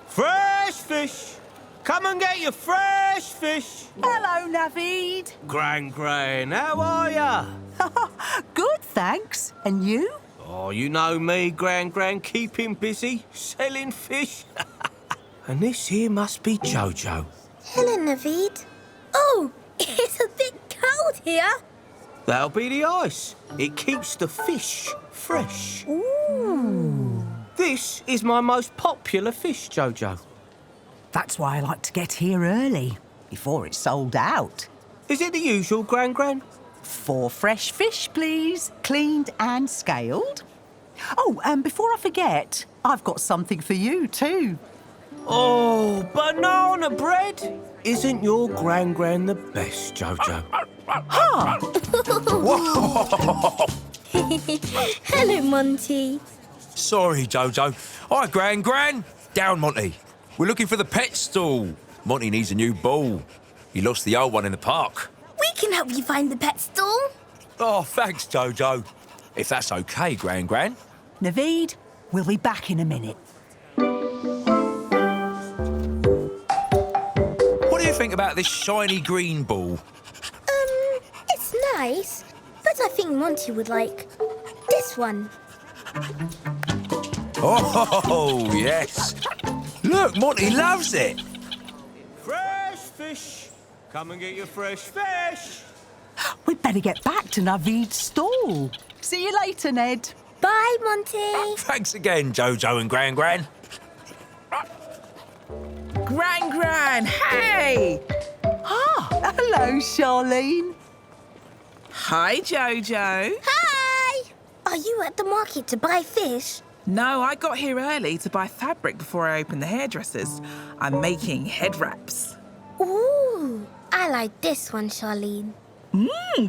Fresh fish! Come and get your fresh fish! Hello, Naveed. Gran Gran, how are ya? Good, thanks. And you? Oh, you know me, Gran Gran, keeping busy, selling fish. And this here must be JoJo. Hello, Naveed. Oh, it's a bit cold here. That'll be the ice. It keeps the fish fresh. Ooh. This is my most popular fish, JoJo. That's why I like to get here early, before it's sold out. Is it the usual, Gran Gran? 4 fresh fish, please. Cleaned and scaled. Oh, and before I forget, I've got something for you too. Oh, banana bread! Isn't your Gran Gran the best, JoJo? Huh. Hello, Monty. Sorry, JoJo. Hi, Gran Gran. Down, Monty. We're looking for the pet stall. Monty needs a new ball. He lost the old one in the park. We can help you find the pet stall. Oh, thanks, JoJo. If that's okay, Gran Gran. Naveed, we'll be back in a minute. What do you think about this shiny green ball? It's nice, but I think Monty would like this one. Oh, yes. Look, Monty loves it. Fresh fish! Come and get your fresh fish! We'd better get back to Naveed's stall. See you later, Ned. Bye, Monty. Thanks again, JoJo and Gran Gran. Gran Gran, hey! Ah, hello, Charlene. Hi, JoJo. Hi! Are you at the market to buy fish? No, I got here early to buy fabric before I opened the hairdressers. I'm making head wraps. Ooh, I like this one, Charlene.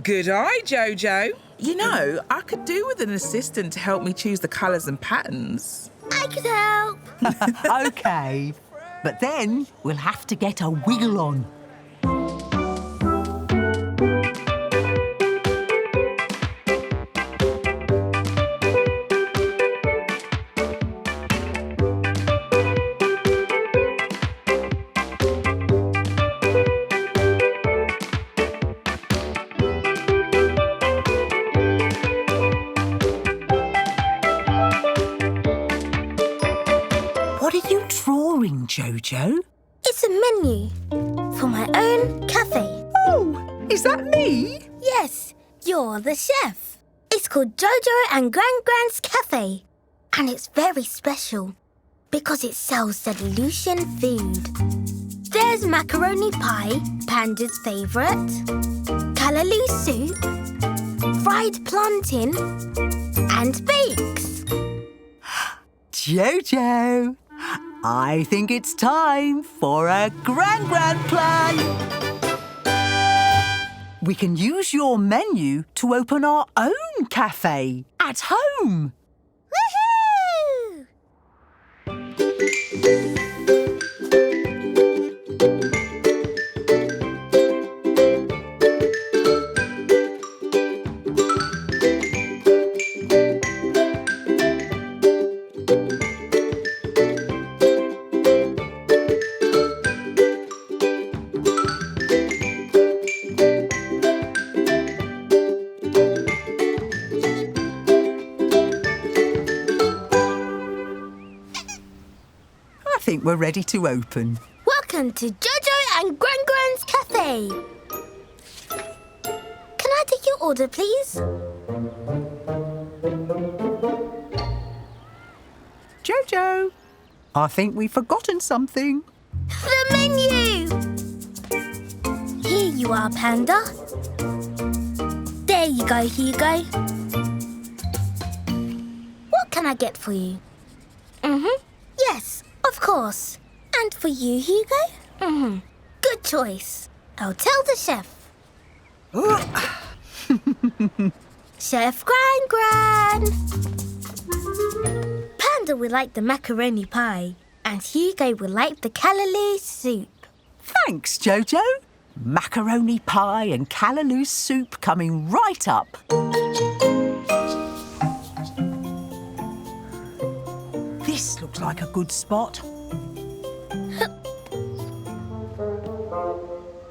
Good eye, JoJo. You know, I could do with an assistant to help me choose the colours and patterns. I could help. OK. But then we'll have to get a wiggle on. What are you drawing, JoJo? It's a menu for my own cafe. Oh, is that me? Yes, you're the chef. It's called JoJo and Gran Gran's Cafe. And it's very special because it sells Delusion food. There's macaroni pie, Panda's favourite, callaloo soup, fried plantain, and bakes. JoJo, I think it's time for a Gran Gran plan. We can use your menu to open our own cafe at home. Woohoo! I think we're ready to open. Welcome to JoJo and Gran Gran's Cafe. Can I take your order, please? JoJo, I think we've forgotten something. The menu! Here you are, Panda. There you go, Hugo. What can I get for you? Yes, of course. And for you, Hugo? Good choice. I'll tell the chef. Chef Gran Gran. Panda will like the macaroni pie, and Hugo will like the callaloo soup. Thanks, JoJo. Macaroni pie and callaloo soup coming right up. This looks like a good spot.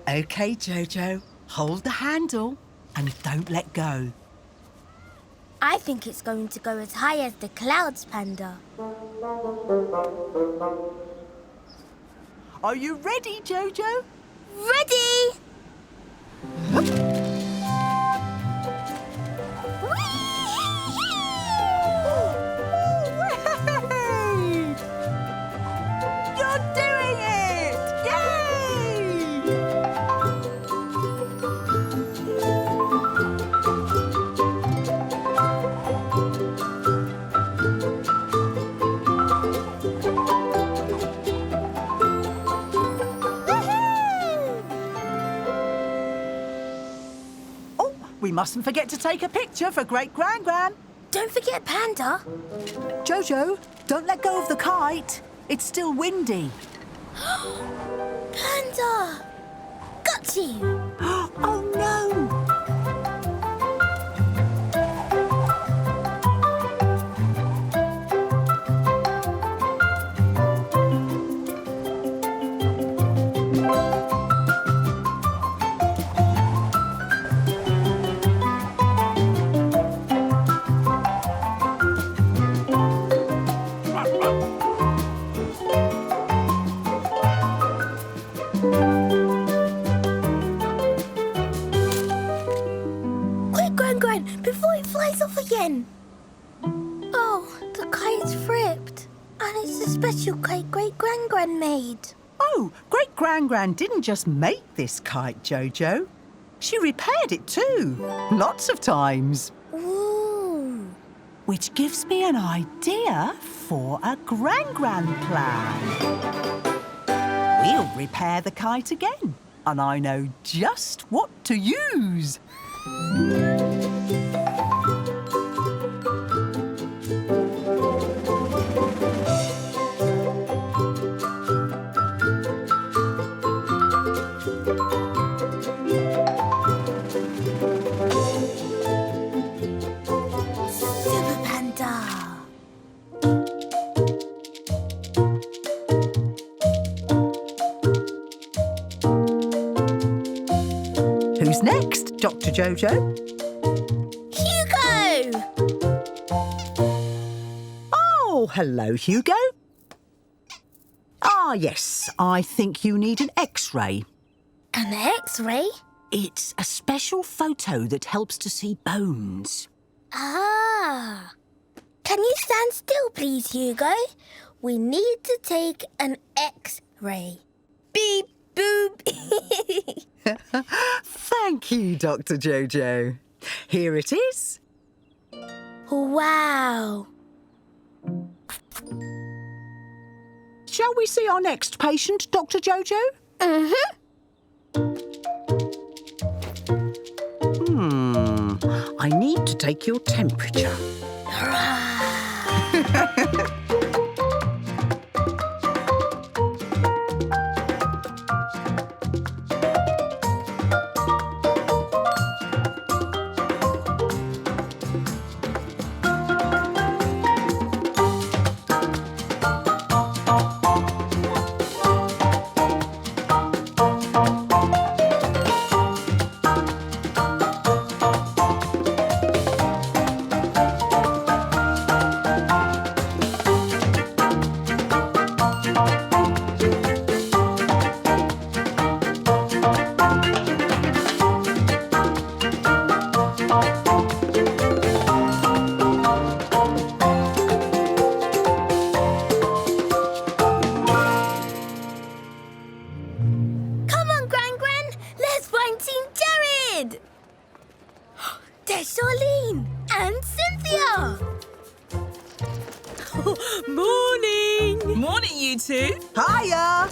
OK, Jojo, hold the handle and don't let go. I think it's going to go as high as the clouds, Panda. Are you ready, Jojo? Ready? You're doing it! Yay! Oh, we mustn't forget to take a picture for Great Gran Gran. Don't forget Panda. Jojo, don't let go of the kite. It's still windy. Panda! Got you! Oh, no! Quick, Gran Gran, before it flies off again. Oh, the kite's flipped. And it's a special kite Great Gran Gran made. Oh, Great Gran Gran didn't just make this kite, Jojo. She repaired it too, lots of times. Ooh. Which gives me an idea for a Gran Gran plan. We'll repair the kite again, and I know just what to use. Super Panda. Who's next, Dr. Jojo? Hugo! Oh, hello, Hugo. Ah, yes, I think you need an X-ray. An X-ray? It's a special photo that helps to see bones. Ah. Can you stand still, please, Hugo? We need to take an X-ray. Beep, boop. Thank you, Dr. Jojo. Here it is. Wow. Shall we see our next patient, Dr. Jojo? I need to take your temperature. Come on, Gran Gran. Let's find Team Jared. There's Charlene and Cynthia. Morning! Morning, you two. Hiya!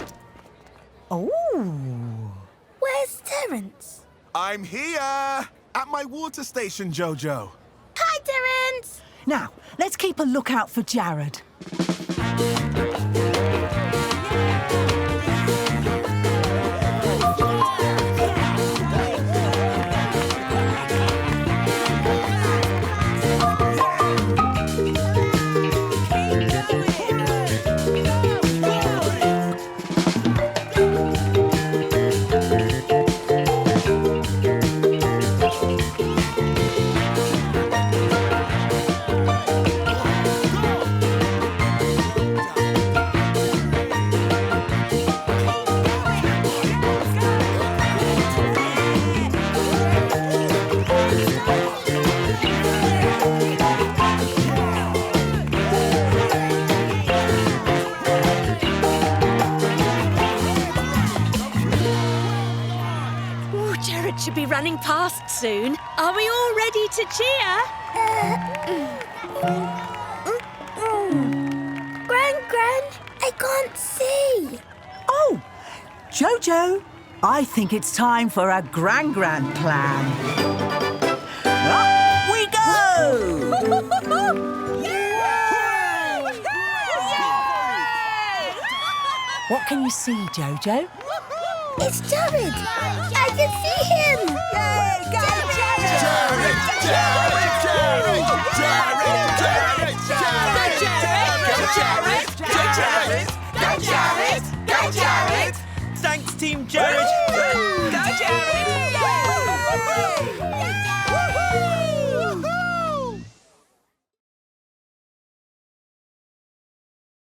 Oh, Where's Terence? I'm here at my water station, Jojo. Hi, Terence. now let's keep a lookout for Jared. be running past soon. Are we all ready to cheer? Gran, I can't see. Oh, Jojo, I think it's time for a Gran Gran plan. Up we go! What can you see, Jojo? It's Jared. I can see him. Thanks, Team Jared. Go, Jared!